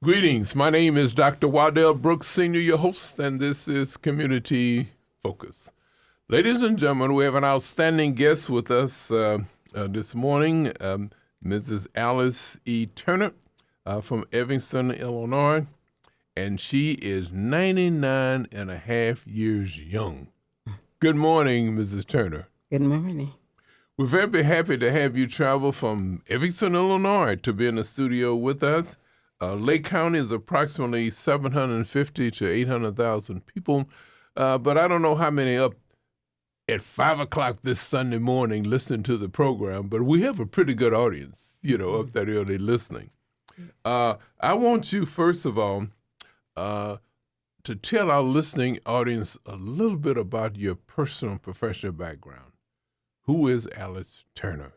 Greetings. My name is Dr. Waddell Brooks, Sr., your host, and this is Community Focus. Ladies and gentlemen, we have an outstanding guest with us this morning, Mrs. Alice E. Turner from Evanston, Illinois, and she is 99 and a half years young. Good morning, Mrs. Turner. Good morning. We're very happy to have you travel from Evanston, Illinois to be in the studio with us. Lake County is approximately 750 to 800,000 people, but I don't know how many up at 5 o'clock this Sunday morning listening to the program, but we have a pretty good audience, up that early listening. I want you, first of all, to tell our listening audience a little bit about your personal and professional background. Who is Alice Turner?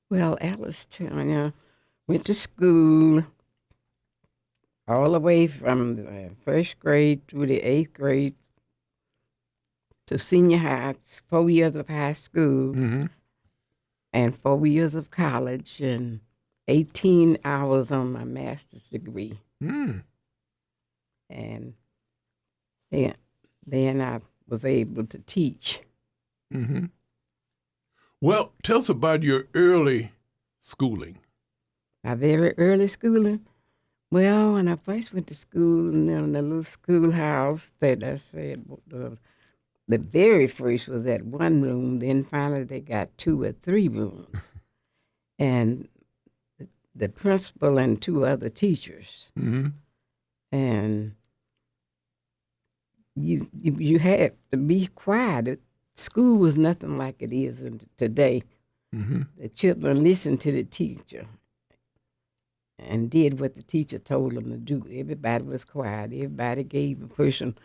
Well, Alice Turner went to school all the way from the first grade through the 8th grade to senior high, 4 years of high school, and 4 years of college, and 18 hours on my master's degree. And then I was able to teach. Well, tell us about your early schooling. My very early schooling, well, when I first went to school in the little schoolhouse that I said, the very first was at one room, then finally they got 2 or 3 rooms. And the principal and 2 other teachers. And you had to be quiet. School was nothing like it is today. The children listened to the teacher and did what the teacher told them to do. Everybody was quiet. Everybody gave a person,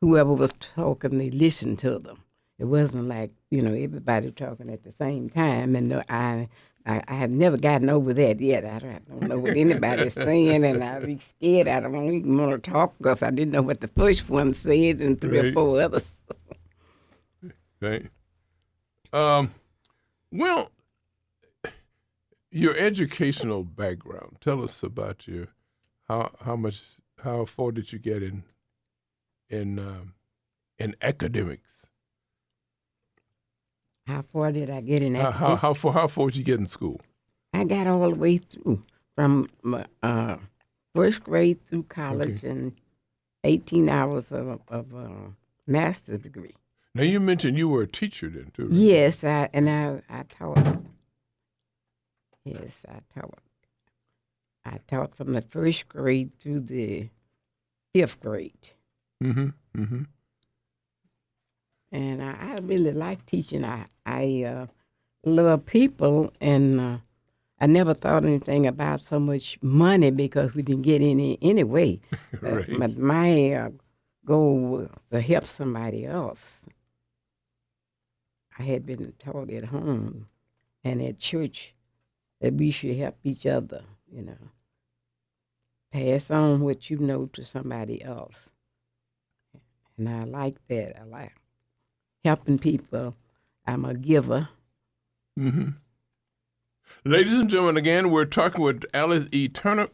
whoever was talking, they listened to them. It wasn't like, everybody talking at the same time. And I have never gotten over that yet. I don't know what anybody's saying, and I be scared. I don't even want to talk because I didn't know what the first one said and 3 or 4 others. Right. Well, your educational background. Tell us about your how far did you get in academics? How far did I get in that? How far did you get in school? I got all the way through from first grade through college, and 18 hours of master's degree. Now, you mentioned you were a teacher then, too, right? Yes, I taught. Yes, I taught. I taught from the first grade through the 5th grade. And I really like teaching. I love people, and I never thought anything about so much money because we didn't get any anyway. Right. But my goal was to help somebody else. I had been taught at home and at church that we should help each other, pass on what you know to somebody else. And I like that. I like helping people. I'm a giver. Ladies and gentlemen, again, we're talking with Alice E. Turner.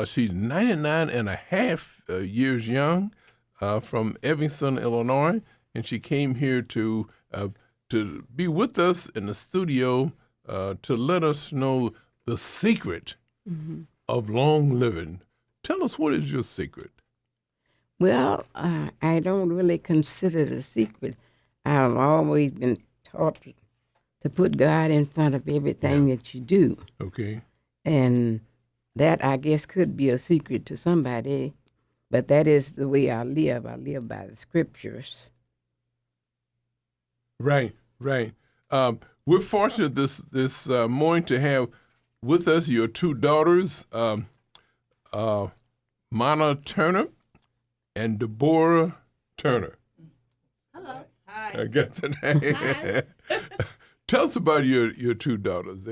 She's 99 and a half years young from Evanston, Illinois, and she came here to be with us in the studio to let us know the secret of long living. Tell us, what is your secret? Well, I don't really consider it a secret. I've always been taught to put God in front of everything that you do. Okay. And that, I guess, could be a secret to somebody, but that is the way I live. I live by the scriptures. Right. We're fortunate this morning to have with us your 2 daughters, Mana Turner and Deborah Turner. Hello. Hi. I got the name. Tell us about your 2 daughters.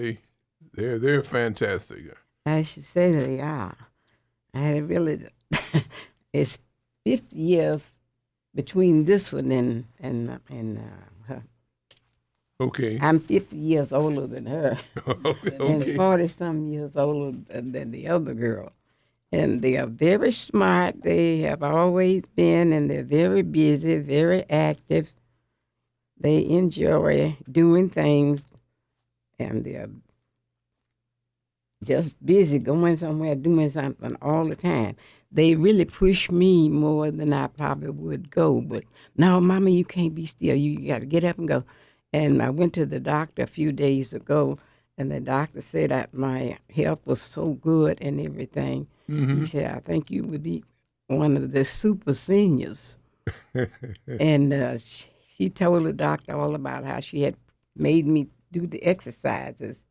They're fantastic. I should say they are. I really, it's 50 years between this one and her. Okay. I'm 50 years older than her and Okay. 40-some years older than the other girl. And they are very smart. They have always been, and they're very busy, very active. They enjoy doing things, and they're just busy going somewhere, doing something all the time. They really push me more than I probably would go. But no, Mama, you can't be still. You got to get up and go. And I went to the doctor a few days ago, and the doctor said that my health was so good and everything. He said, I think you would be one of the super seniors. And she told the doctor all about how she had made me do the exercises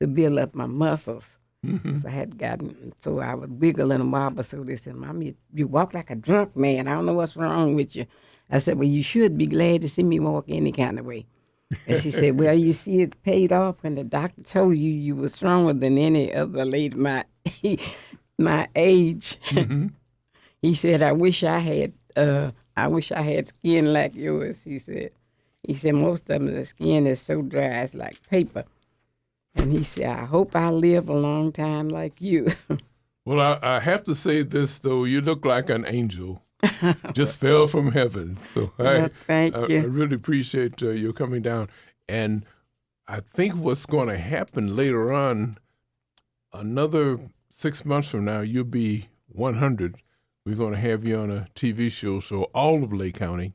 to build up my muscles. So I had gotten, so I would wiggle and wobble. So they said, Mom, you walk like a drunk man. I don't know what's wrong with you. I said, well, you should be glad to see me walk any kind of way. And she said, well, you see, it paid off when the doctor told you you were stronger than any other lady my age. He said, I wish I had skin like yours, he said. He said, most of them, the skin is so dry, it's like paper. And he said, I hope I live a long time like you. Well, I have to say this, though. You look like an angel. Just fell from heaven. So Well, thank you. I really appreciate you coming down. And I think what's going to happen later on, another 6 months from now, you'll be 100. We're going to have you on a TV show so all of Lake County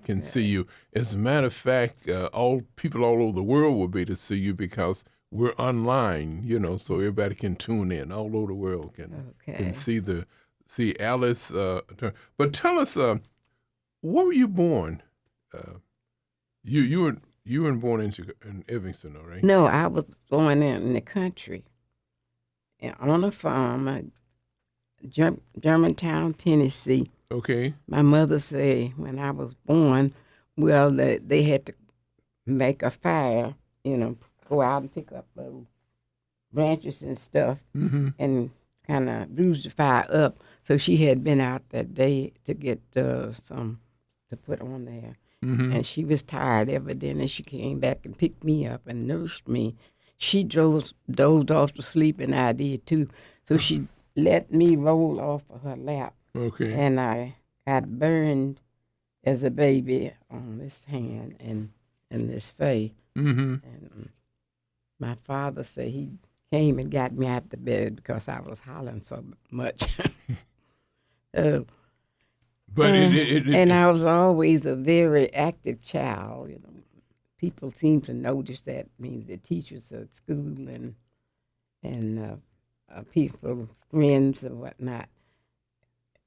can see you. As a matter of fact, all people all over the world will be able to see you because we're online, so everybody can tune in. All over the world can see Alice. But tell us, where were you born? You weren't born in Evanston, all right? No, I was born in the country on a farm, Germantown, Tennessee. Okay. My mother said when I was born, well, they had to make a fire, go out and pick up branches and stuff and kind of bruise the fire up. So she had been out that day to get some to put on there. And she was tired evidently. She came back and picked me up and nursed me. She dozed off to sleep, and I did too. So she let me roll off of her lap. Okay. And I got burned as a baby on this hand and this face. And my father said he came and got me out the bed because I was hollering so much. But and I was always a very active child. People seem to notice that. Means the teachers at school and people, friends and whatnot.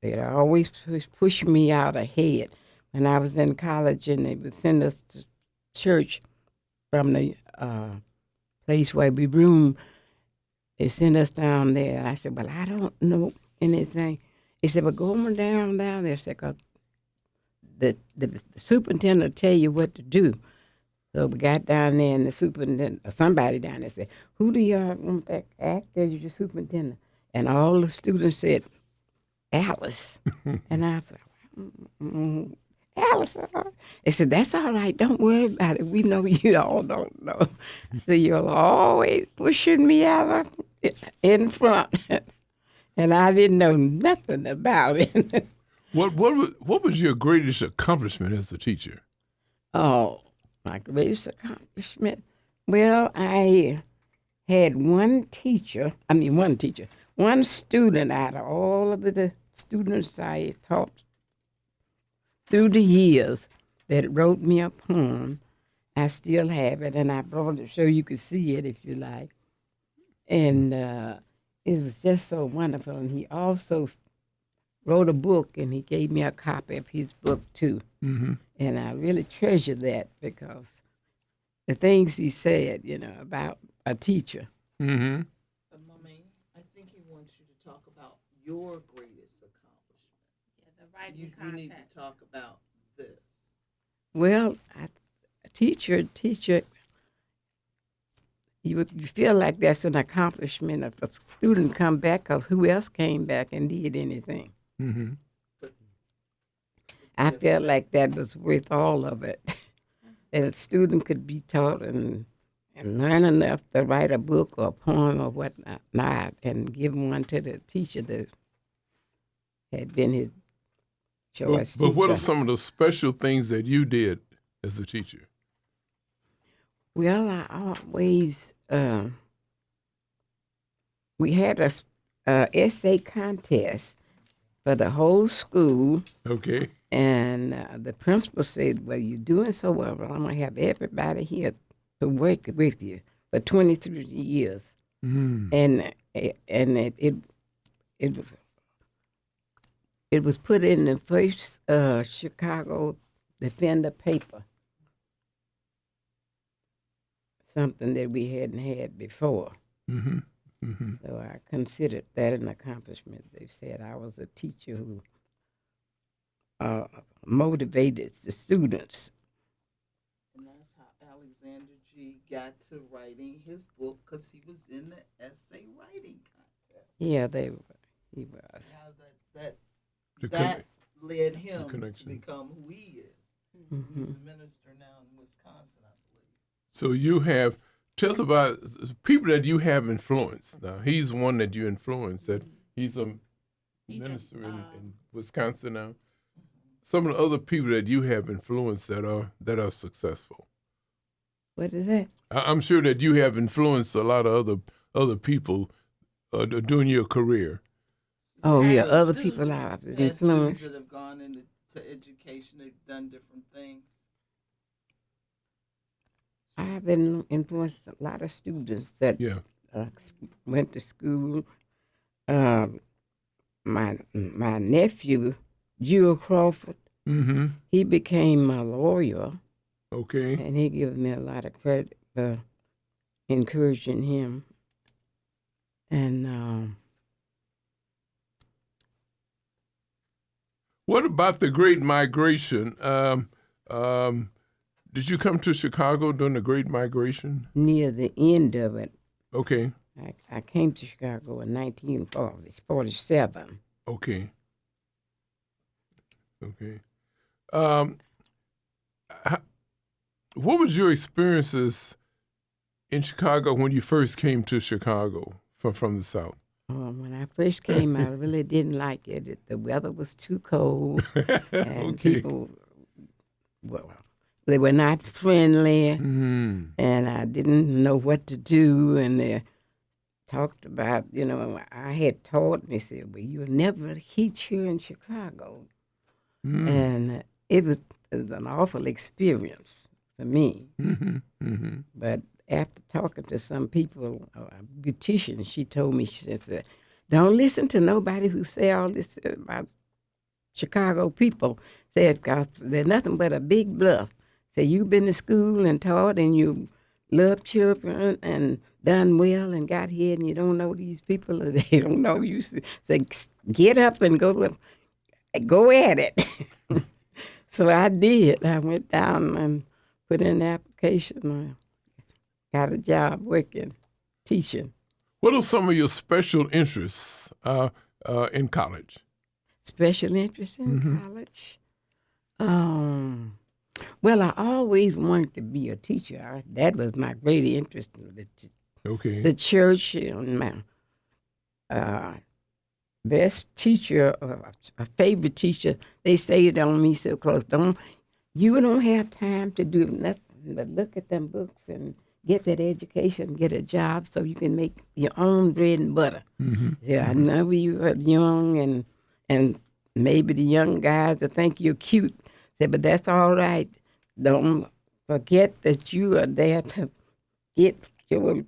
They'd always push me out ahead. When I was in college and they would send us to church from the place where we room, they sent us down there. And I said, well, I don't know anything. They said, well, go on down there. I said, 'cause the superintendent will tell you what to do. So we got down there, and the superintendent, or somebody down there said, who do y'all want to act as your superintendent? And all the students said, Alice. And I said, Alice. They said, that's all right. Don't worry about it. We know you all don't know. So you're always pushing me out in front. And I didn't know nothing about it. What was your greatest accomplishment as a teacher? Oh, my greatest accomplishment? Well, I had one student out of all of the students I taught through the years that wrote me a poem. I still have it, and I brought it so you could see it if you like. And it was just so wonderful. And he also wrote a book, and he gave me a copy of his book, too. And I really treasure that because the things he said, about a teacher. Mommy, I think he wants you to talk about your greatest accomplishment. Yeah, the writing You need to talk about this. Well, a teacher, you feel like that's an accomplishment if a student come back, because who else came back and did anything? I felt like that was worth all of it. a student could be taught and learn enough to write a book or a poem or whatnot, and give one to the teacher that had been his choice But what are teacher. some of the special things that you did as a teacher? Well, I always we had a essay contest for the whole school, Okay. and the principal said, "Well, you're doing so well. I'm gonna have everybody here to work with you for 23 years." Mm. And it was put in the first Chicago Defender paper, something that we hadn't had before. Mm-hmm. Mm-hmm. So I considered that an accomplishment. They said I was a teacher who motivated the students. And that's how Alexander G got to writing his book, because he was in the essay writing contest. Yeah, he was. How that The that led him to connection. become who he is. Mm-hmm. He's a minister now in Wisconsin, I believe. So you have, tell us about people that you have influenced. Now, he's one that you influenced. That he's a minister in Wisconsin now. Some of the other people that you have influenced that are successful. What is that? I'm sure that you have influenced a lot of other people during your career. Oh yeah, Had other students, people I've had students influenced. that have gone into education. They've done different things. I've been influenced a lot of students that Yeah. went to school. My nephew, Jewel Crawford, Mm-hmm. he became a lawyer, Okay. and he gives me a lot of credit for encouraging him. And What about the Great Migration? Did you come to Chicago during the Great Migration? near the end of it, Okay. I came to Chicago in 1947. Okay. Okay. What was your experiences in Chicago when you first came to Chicago from the South? When I first came, I really didn't like it. The weather was too cold, and Okay. people, well, they were not friendly, Mm. and I didn't know what to do. And they talked about, I had taught, and they said, "Well, you'll never teach here in Chicago." Mm. And it was an awful experience for me. Mm-hmm. Mm-hmm. But after talking to some people, a beautician, she told me, she said, "Don't listen to nobody who say all this about Chicago people." Said, "Because they're nothing but a big bluff." Say, "You've been to school and taught, and you love children and done well and got here, and you don't know these people, and they don't know you." Say, "Get up and go at it." So I did. I went down and put in the application. Got a job working, teaching. What are some of your special interests in college? Special interest in college. Well, I always wanted to be a teacher. That was my great interest in Okay. the church. My best teacher, a favorite teacher, they say it on me so close. You don't have time to do nothing but look at them books and get that education, get a job so you can make your own bread and butter. Mm-hmm. Yeah, I know you are young, and maybe the young guys that think you're cute. Say, but that's all right. Don't forget that you are there to get your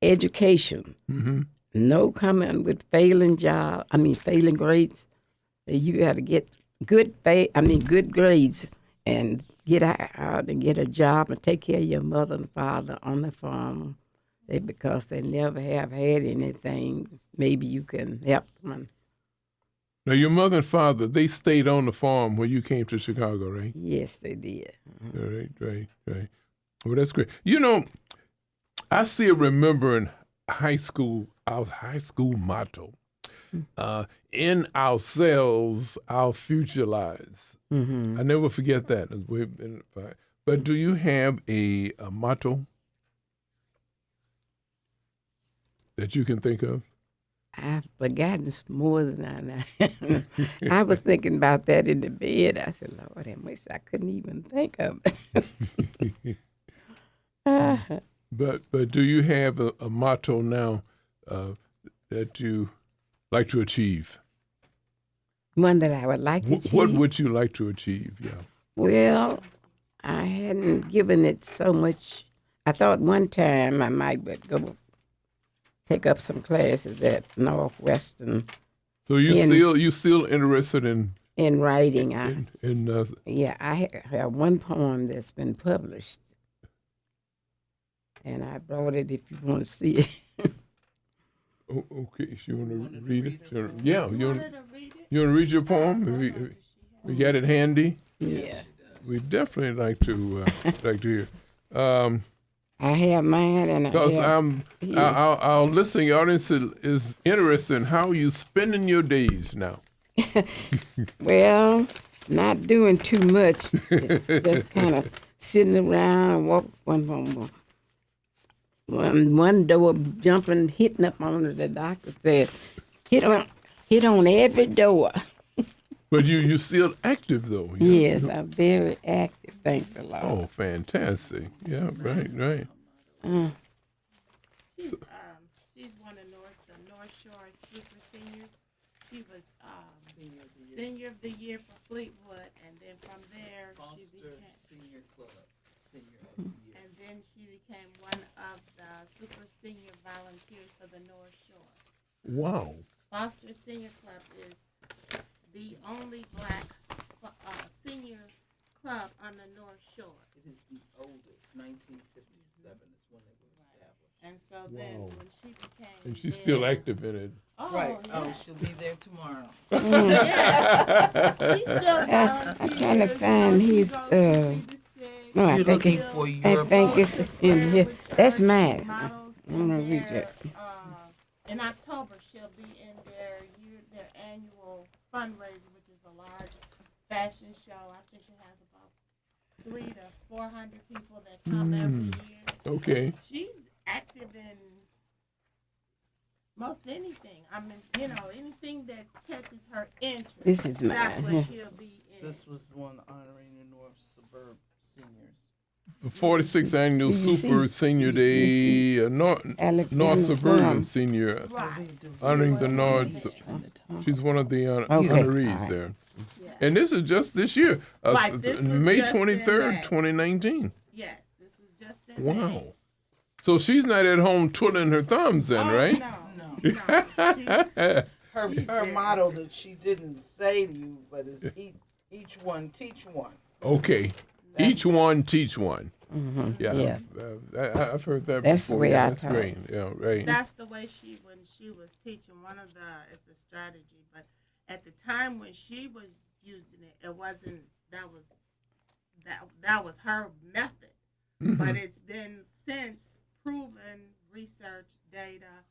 education. Mm-hmm. No coming with failing grades. You got to get good grades and get out and get a job and take care of your mother and father on the farm. Because they never have had anything, maybe you can help them. Now, your mother and father, they stayed on the farm when you came to Chicago, right? Yes, they did. Right. Well, that's great. I still remember in high school, our high school motto, in ourselves, our future lies. Mm-hmm. I never forget that. But do you have a motto that you can think of? I've forgotten more than I know. I was thinking about that in the bed. I said, Lord, I wish I couldn't even think of it. But do you have a motto now that you like to achieve? One that I would like to achieve. What would you like to achieve? Yeah. Well, I hadn't given it so much. I thought one time I might go take up some classes at Northwestern So you still interested in writing. in I have one poem that's been published, and I brought it if you want to see it. okay, so you want to read it? Yeah, you want to read your poem? We got it handy. Yeah. We definitely like to hear. I have mine, and Because his. our listening audience is interested in how you spending your days now. Well, not doing too much. Just kind of sitting around and walk one door, jumping, hitting up on it. The doctor said, hit on every door. But you still active though. Yes, I'm very active. Thank the Lord. Oh, fantastic! Yeah, right. She's one of the North Shore Super Seniors. She was Senior of the Year for Fleetwood, and then from there she became Senior Club Senior of the Year. and then she became one of the Super Senior Volunteers for the North Shore. Wow. Foster Senior Club is the only black senior club on the North Shore. It is the oldest, 1957 is when it was established. And so then when she became And she's still active in it. Oh, Right. yeah. Oh, she'll be there tomorrow. She's still I'm trying to find his. No, I You're think looking it's. for I your think book. it's in here. That's mine. Models I'm gonna in read their, it. in October, she'll be in their annual fundraiser, which is a large fashion show. I think it has about 300 to 400 people that come every year. Okay. She's active in most anything. I mean, anything that catches her interest. This is That's mine. what she'll be in. This was the one honoring the North Suburb seniors. The 46th annual You Super see- Senior you Day, North Alexander's Suburban mom. Senior, Right. honoring the North. She's one of the honorees all right. there. Yeah. And this is just this year, Right, this was May just in 23rd, May. 2019. Yes, this was just in May. Wow. So she's not at home twiddling her thumbs then, Oh, right? No. She's- Her She's her there. motto that she didn't say to you, but is each one teach one. Okay. Each one teach one. Yeah. Yeah. I've heard that That's the before. way Yeah, I that's talk. great. Yeah, right. That's the way when she was teaching. It's a strategy, but at the time when she was using it, it wasn't. That was her method. But it's been since proven research data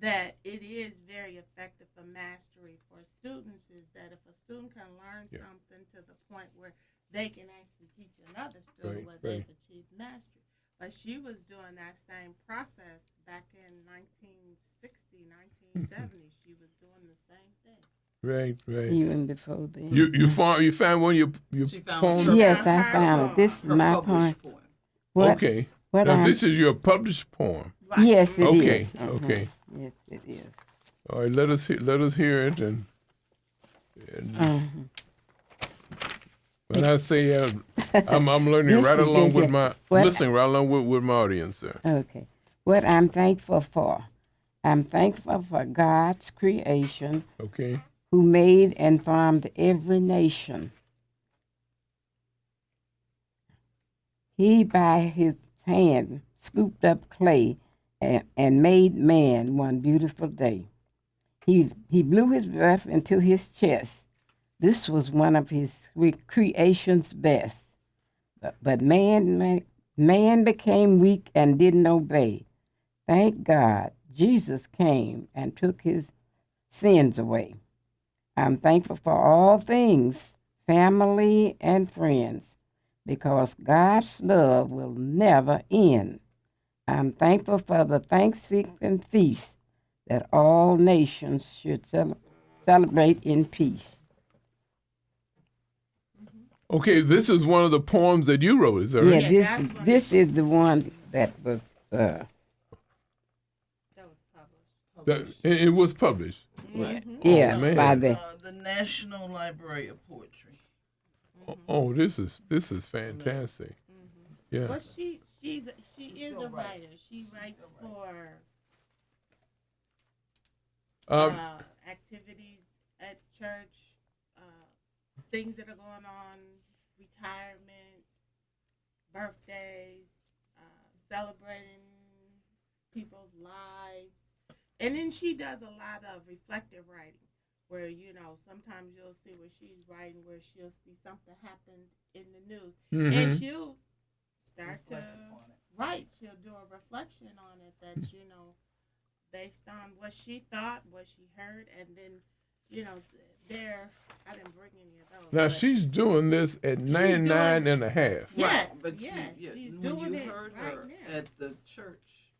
that it is very effective for mastery for students. Is that if a student can learn something to the point where they can actually teach another student where they've achieved mastery. But she was doing that same process back in 1960, 1970. She was doing the same thing. Right. Even before then. You found one of your She found poems? her- Yes, I Her found poem. it. This is Her my published poem. poem. What? Okay. What Now I'm- this is your published poem. Right. Yes, it is. Okay. Okay. Yes, it is. All right. Let us hear it and when I say I'm learning This right is along it with here. my What- listening right along with my audience there. Okay. What I'm thankful for. I'm thankful for God's creation Okay. who made and formed every nation. He, by his hand, scooped up clay and made man one beautiful day. He blew his breath into his chest. This was one of his creation's best. But man became weak and didn't obey. Thank God, Jesus came and took his sins away. I'm thankful for all things, family and friends. because God's love will never end. I'm thankful for the Thanksgiving feast that all nations should celebrate in peace. Okay, this is one of the poems that you wrote, is that right? Yeah, Yeah, that's one. this is the one that was That was published. It was published. yeah man. by The National Library of Poetry. Oh, this is fantastic. Yeah. Well, she is a writer. She writes for activities at church, things that are going on, retirements, birthdays, celebrating people's lives, and then she does a lot of reflective writing. Where sometimes you'll see where she's writing, where she'll see something happen in the news, and she'll start to write. She'll do a reflection on it that based on what she thought, what she heard, and then there. I didn't bring any of those. Now but she's doing this at 99 and a half. Yes, but yes, she's when doing you it heard right her now. at the church,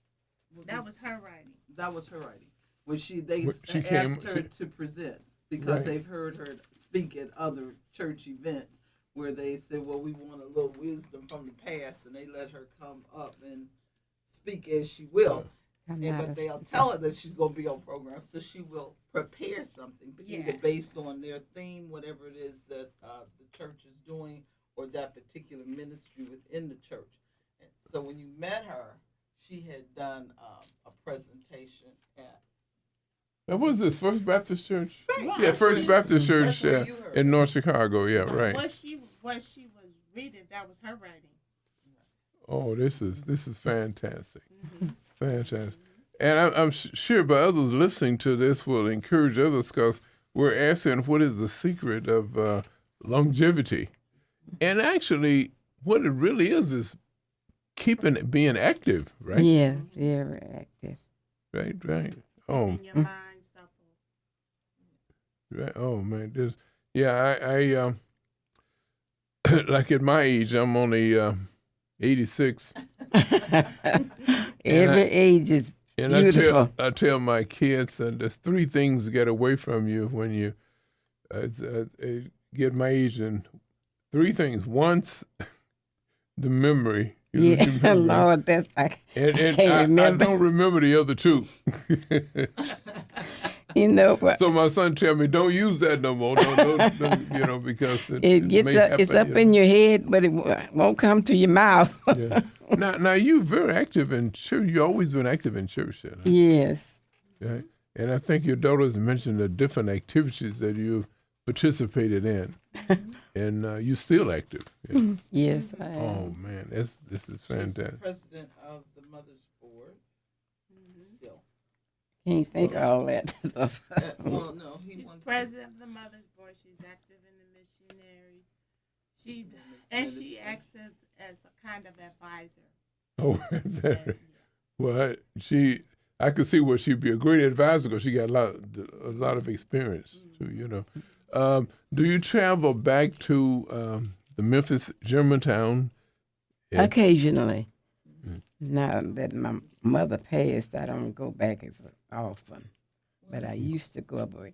That was her writing. That was her writing. When they She asked came- her she- to present because Right. they've heard her speak at other church events where they said, well, we want a little wisdom from the past, and they let her come up and speak as she will. But they'll tell her that she's going to be on program, so she will prepare something, either Yes. based on their theme, whatever it is that the church is doing, or that particular ministry within the church. And so when you met her, she had done a presentation at. Now, what was this, First Baptist Church? Right. Yeah, First Baptist Church That's where you heard in it. North Chicago. Yeah, right. What she was reading, that was her writing. Oh, this is fantastic. Fantastic. And I'm sure by others listening to this will encourage others because we're asking what is the secret of longevity. And actually, what it really is being active, right? Yeah, very active. Right. Oh, And your mind supple. right. Oh man, I like at my age, I'm only 86. Every age is And beautiful. I tell my kids, and there's three things get away from you when you get my age, and three things. Once, the memory. You lose your Yeah, memory. Lord, that's like And can't I remember. don't remember the other two. you know what. So my son tell me, don't use that no more. Don't, because It gets may up, it's happen, up in your head, but it won't come to your mouth. Yeah. Now you're very active in church. You've always been active in church, then, huh? Yes. Right? And I think your daughters mentioned the different activities that you've participated in, and you're still active. Yeah. Yes, I am. Oh man, this is She's fantastic. president of the Mothers Board. Still. Can't think of all that. Well, no, he She's wants president of the Mothers Board. She's active in the missionaries. She acts as a kind of advisor. Oh, is that And, right? Well, I could see where she'd be a great advisor because she got a lot of experience too. Do you travel back to the Memphis Germantown? Yeah. Occasionally. Now that my mother passed, I don't go back as often. But I used to go over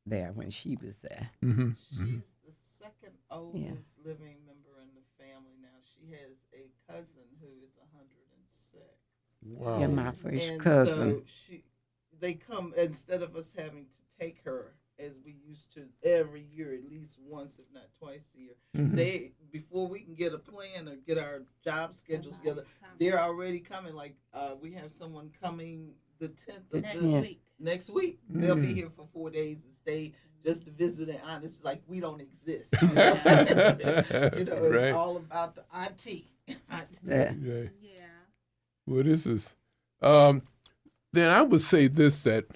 there when she was there. Mm-hmm. She's the second oldest living member in the family now. She has a cousin who is 106. Wow. You're my first And cousin. so they come, instead of us having to take her as we used to every year, at least once, if not twice a year, Mhm. before we can get a plan or get our job schedules together, they're already coming. Like we have someone coming the 10th of next this week. next week. They'll be Mm. here for 4 days to stay just to visit and honest. It's like we don't exist. It's Right. all about the auntie. Yeah. Yeah. Yeah. Well, this is. Then I would say this, that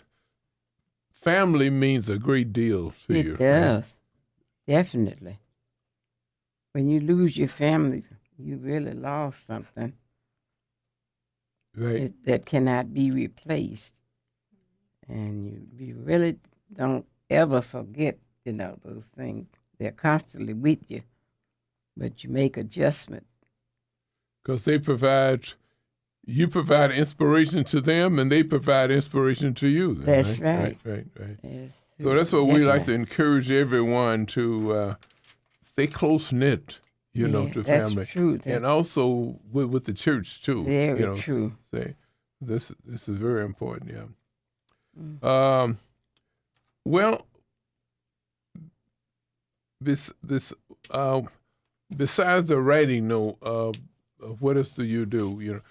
family means a great deal to you. It does. Definitely. When you lose your family, you really lost something Right. that cannot be replaced. And you really don't ever forget, those things. They're constantly with you. but you make adjustment. Because you provide inspiration to them, and they provide inspiration to you. Then, That's right. right. Right. Yes. So that's what we like to Definitely. encourage everyone to stay close knit, Yeah, to that's family, true. That's and also with the church too. very true. Say this is very important. Yeah. Mm. Well, besides the writing, what else do you do? You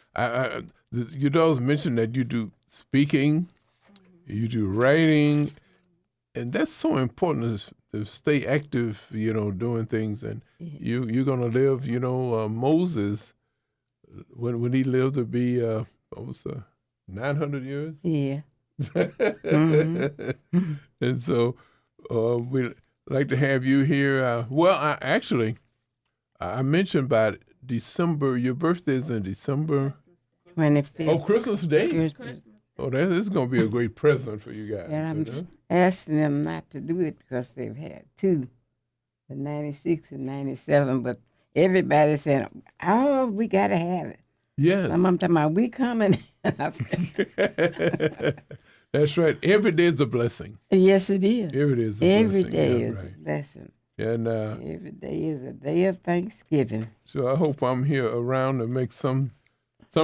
always mention that you do speaking, you do writing, and that's so important to stay active. Doing things, and Yes. you're gonna live. Moses when he lived to be 900 years. Yeah. Mm-hmm. And so we like to have you here. Well, I mentioned about December. Your birthday is in December. 25th. Oh, Christmas Day. Christmas. Oh, this is going to be a great present for you guys. And I'm asking them not to do it because they've had two, the 96 and 97. But everybody's saying, oh, we got to have it. Yes. Some of them talking about, we coming. That's right. Every day is a blessing. Yes, it is. Every day is a blessing. Every day Yeah, is a right. blessing. And Every day is a day of Thanksgiving. so I hope I'm here around to make some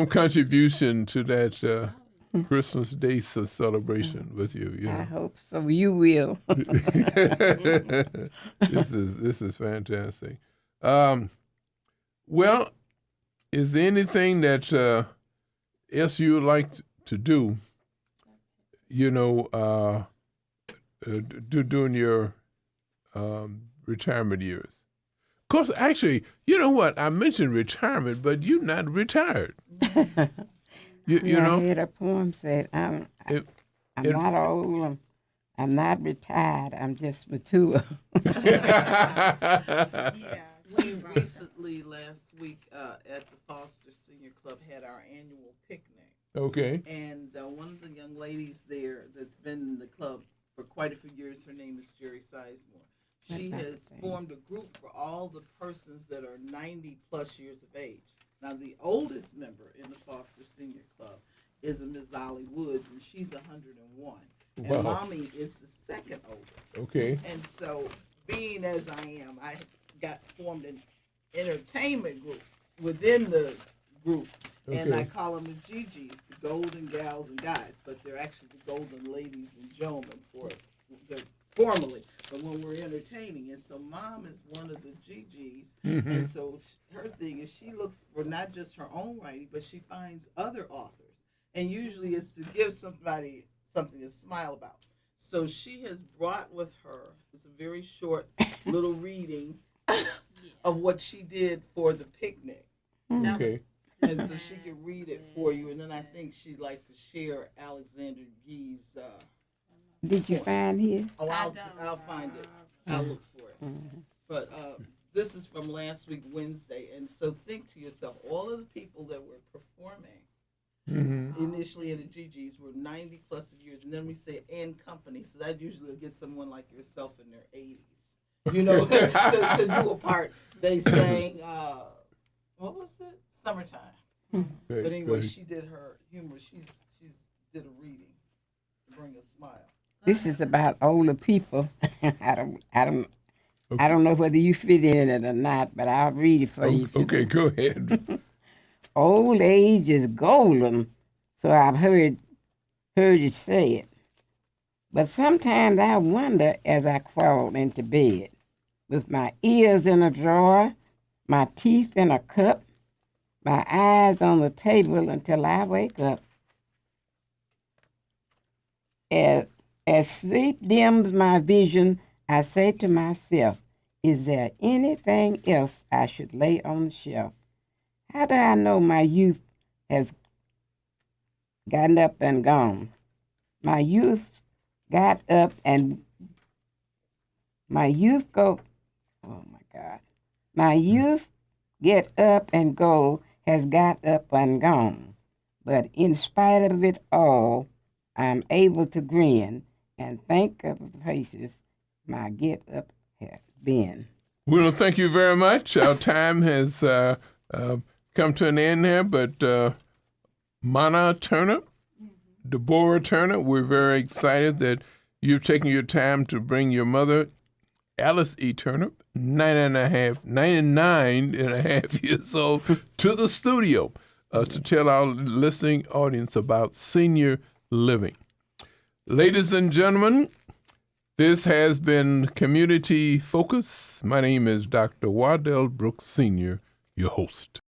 contribution to that Christmas Day celebration with you. I hope so. You will. This is fantastic. Well, is there anything that else you would like to do? During your retirement years. Of course, actually, you know what? I mentioned retirement, but you're not retired. You I know, had a poem said, I'm It- not old. I'm not retired. I'm just mature. Yeah. We recently, last week, at the Foster Senior Club, had our annual picnic. Okay. And one of the young ladies there that's been in the club for quite a few years, her name is Jerry Sizemore. She That's has nice. formed a group for all the persons that are 90 plus years of age. Now, the oldest member in the Foster Senior Club is a Ms. Ollie Woods, and she's 101. And Wow. Mommy is the second oldest. Okay. And so, being as I am, I got formed an entertainment group within the group. And I Okay. call them the GGs, the Golden Gals and Guys, but they're actually the Golden Ladies and Gentlemen formally, but when we're entertaining. And so Mom is one of the GGs. And so her thing is she looks for not just her own writing, but she finds other authors. And usually it's to give somebody something to smile about. So she has brought with her, it's a very short little reading of what she did for the picnic. That Okay. was And so she can read it for you. And then I think she'd like to share Alexander Gee's. Did you find his? Oh, I I'll don't find it. know. I'll look for it. But this is from last week, Wednesday. And so think to yourself, all of the people that were performing initially in the GGs were 90 plus of years. And then we say and company. So that usually will get someone like yourself in their 80s, you know, to do a part. They sang, what was it? Summertime. But anyway, she did her humor. She's did a reading to bring a smile. This is about older people. I don't know whether you fit in it or not, but I'll read it for you. if you Okay, go ahead. Old age is golden, so I've heard you say it. But sometimes I wonder as I crawl into bed, with my ears in a drawer, my teeth in a cup, my eyes on the table until I wake up. As sleep dims my vision, I say to myself, is there anything else I should lay on the shelf? How do I know my youth has gotten up and gone? My youth got up and my youth go, oh my God. My youth get up and go has got up and gone. But in spite of it all, I'm able to grin and think of the places my get up has been. We want to thank you very much. Our time has come to an end here, but Mana Turner, Deborah Turner, we're very excited that you've taken your time to bring your mother, Alice E. Turner, 99 and a half years old, to the studio to tell our listening audience about senior living. Ladies and gentlemen, this has been Community Focus. My name is Dr. Wardell Brooks Sr., your host.